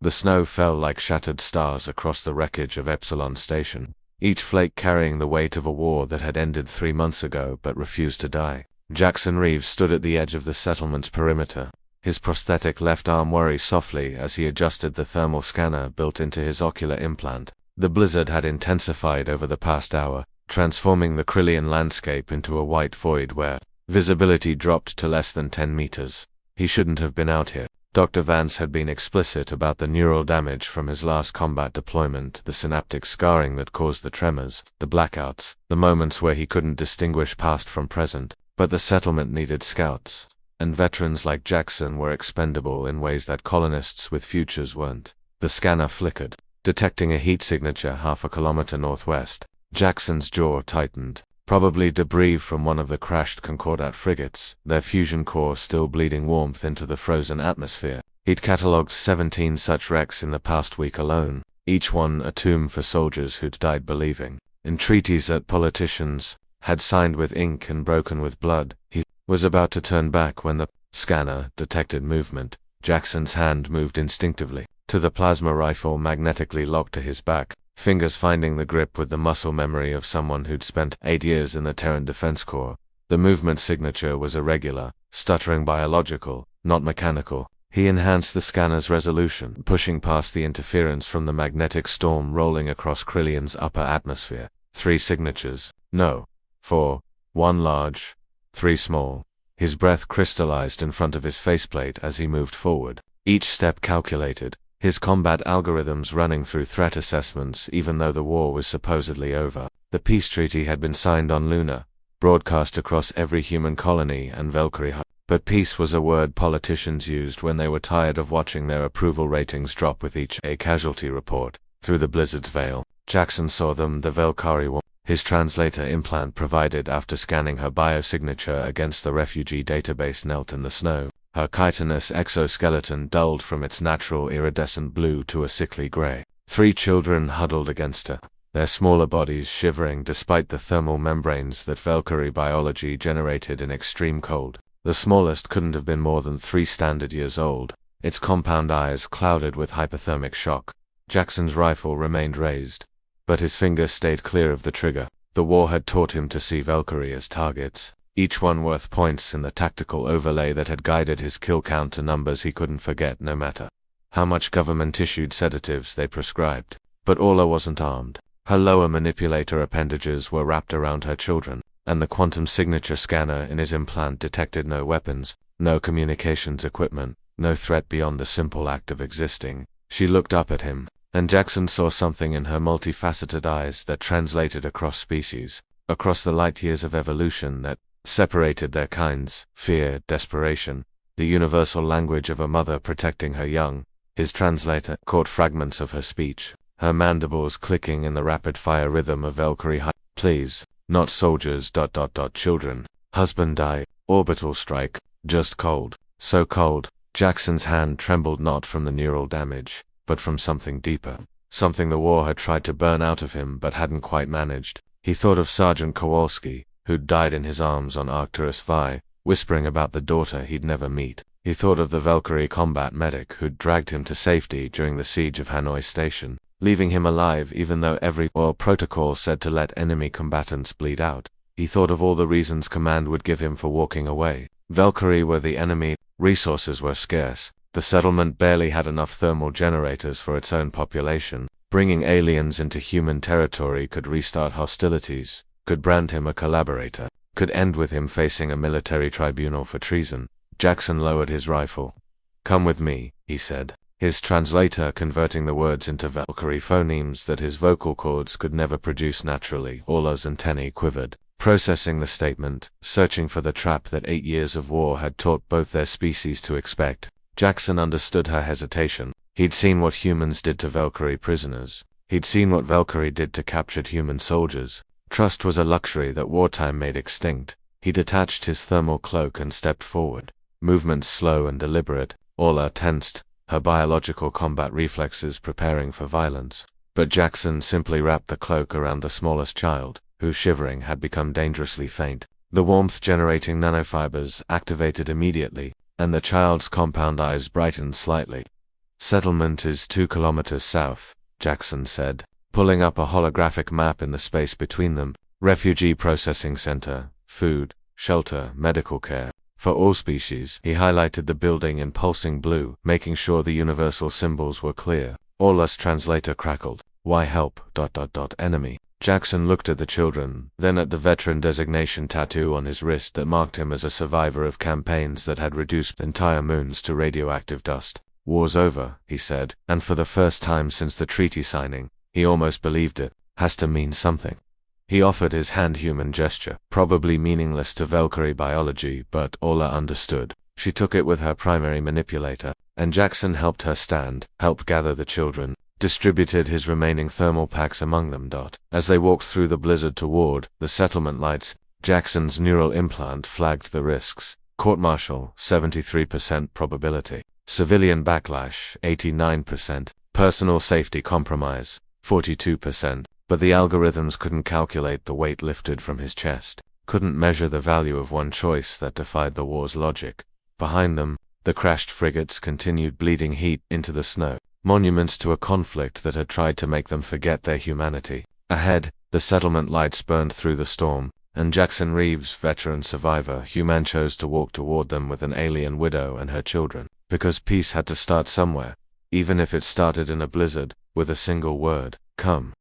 The snow fell like shattered stars across the wreckage of Epsilon Station, each flake carrying the weight of a war that had ended 3 months ago but refused to die. Jackson Reeves stood at the edge of the settlement's perimeter, his prosthetic left arm worry softly as he adjusted the thermal scanner built into his ocular implant. The blizzard had intensified over the past hour, transforming the Krillian landscape into a white void where visibility dropped to less than 10 meters. He shouldn't have been out here. Dr. Vance had been explicit about the neural damage from his last combat deployment, the synaptic scarring that caused the tremors, the blackouts, the moments where he couldn't distinguish past from present. But the settlement needed scouts, and veterans like Jackson were expendable in ways that colonists with futures weren't. The scanner flickered, detecting a heat signature half a kilometer northwest. Jackson's jaw tightened. Probably debris from one of the crashed Concordat frigates, their fusion core still bleeding warmth into the frozen atmosphere. He'd catalogued 17 such wrecks in the past week alone, each one a tomb for soldiers who'd died believing in treaties that politicians had signed with ink and broken with blood. He was about to turn back when the scanner detected movement. Jackson's hand moved instinctively to the plasma rifle magnetically locked to his back, fingers finding the grip with the muscle memory of someone who'd spent 8 years in the Terran Defense Corps. The movement signature was irregular, stuttering biological, not mechanical. He enhanced the scanner's resolution, pushing past the interference from the magnetic storm rolling across Krillian's upper atmosphere. 3 signatures. No. 4. 1 large, 3 small. His breath crystallized in front of his faceplate as he moved forward, each step calculated, his combat algorithms running through threat assessments even though the war was supposedly over. The peace treaty had been signed on Luna, broadcast across every human colony and Valkyrie hut. But peace was a word politicians used when they were tired of watching their approval ratings drop with each casualty report. Through the blizzard's veil, Jackson saw them, the Valkyrie war. His translator implant provided after scanning her biosignature against the refugee database knelt in the snow. Her chitinous exoskeleton dulled from its natural iridescent blue to a sickly gray. 3 children huddled against her, their smaller bodies shivering despite the thermal membranes that Valkyrie biology generated in extreme cold. The smallest couldn't have been more than 3 standard years old, its compound eyes clouded with hypothermic shock. Jackson's rifle remained raised, but his finger stayed clear of the trigger. The war had taught him to see Valkyrie as targets, each one worth points in the tactical overlay that had guided his kill count to numbers he couldn't forget no matter how much government-issued sedatives they prescribed. But Orla wasn't armed. Her lower manipulator appendages were wrapped around her children, and the quantum signature scanner in his implant detected no weapons, no communications equipment, no threat beyond the simple act of existing. She looked up at him, and Jackson saw something in her multifaceted eyes that translated across species, across the light years of evolution that separated their kinds: fear, desperation, the universal language of a mother protecting her young. His translator caught fragments of her speech, her mandibles clicking in the rapid-fire rhythm of Valkyrie. Please, not soldiers. Children. Husband die. Orbital strike. Just cold. So cold. Jackson's hand trembled not from the neural damage, but from something deeper. Something the war had tried to burn out of him but hadn't quite managed. He thought of Sergeant Kowalski, who'd died in his arms on Arcturus V, whispering about the daughter he'd never meet. He thought of the Valkyrie combat medic who'd dragged him to safety during the siege of Hanoi Station, leaving him alive even though every war protocol said to let enemy combatants bleed out. He thought of all the reasons command would give him for walking away. Valkyrie were the enemy, resources were scarce, the settlement barely had enough thermal generators for its own population. Bringing aliens into human territory could restart hostilities, could brand him a collaborator, could end with him facing a military tribunal for treason. Jackson lowered his rifle. "Come with me," he said, his translator converting the words into Valkyrie phonemes that his vocal cords could never produce naturally. Orla's antennae quivered, processing the statement, searching for the trap that 8 years of war had taught both their species to expect. Jackson understood her hesitation. He'd seen what humans did to Valkyrie prisoners. He'd seen what Valkyrie did to captured human soldiers. Trust was a luxury that wartime made extinct. He detached his thermal cloak and stepped forward, movements slow and deliberate. Orla tensed, her biological combat reflexes preparing for violence. But Jackson simply wrapped the cloak around the smallest child, whose shivering had become dangerously faint. The warmth-generating nanofibers activated immediately, and the child's compound eyes brightened slightly. Settlement is 2 kilometers south, Jackson said, pulling up a holographic map in the space between them. Refugee processing center, food, shelter, medical care. For all species. He highlighted the building in pulsing blue, making sure the universal symbols were clear. Orla's translator crackled. Why help? Enemy. Jackson looked at the children, then at the veteran designation tattoo on his wrist that marked him as a survivor of campaigns that had reduced entire moons to radioactive dust. War's over, he said, and for the first time since the treaty signing, he almost believed it. Has to mean something. He offered his hand-human gesture, probably meaningless to Valkyrie biology, but Orla understood. She took it with her primary manipulator, and Jackson helped her stand, helped gather the children, distributed his remaining thermal packs among them. As they walked through the blizzard toward the settlement lights, Jackson's neural implant flagged the risks. Court-martial, 73% probability. Civilian backlash, 89%. Personal safety compromise, 42%. But the algorithms couldn't calculate the weight lifted from his chest, couldn't measure the value of one choice that defied the war's logic. Behind them, the crashed frigates continued bleeding heat into the snow, monuments to a conflict that had tried to make them forget their humanity. Ahead, the settlement lights burned through the storm, and Jackson Reeves, veteran survivor, human, chose to walk toward them with an alien widow and her children, because peace had to start somewhere, even if it started in a blizzard, with a single word, come.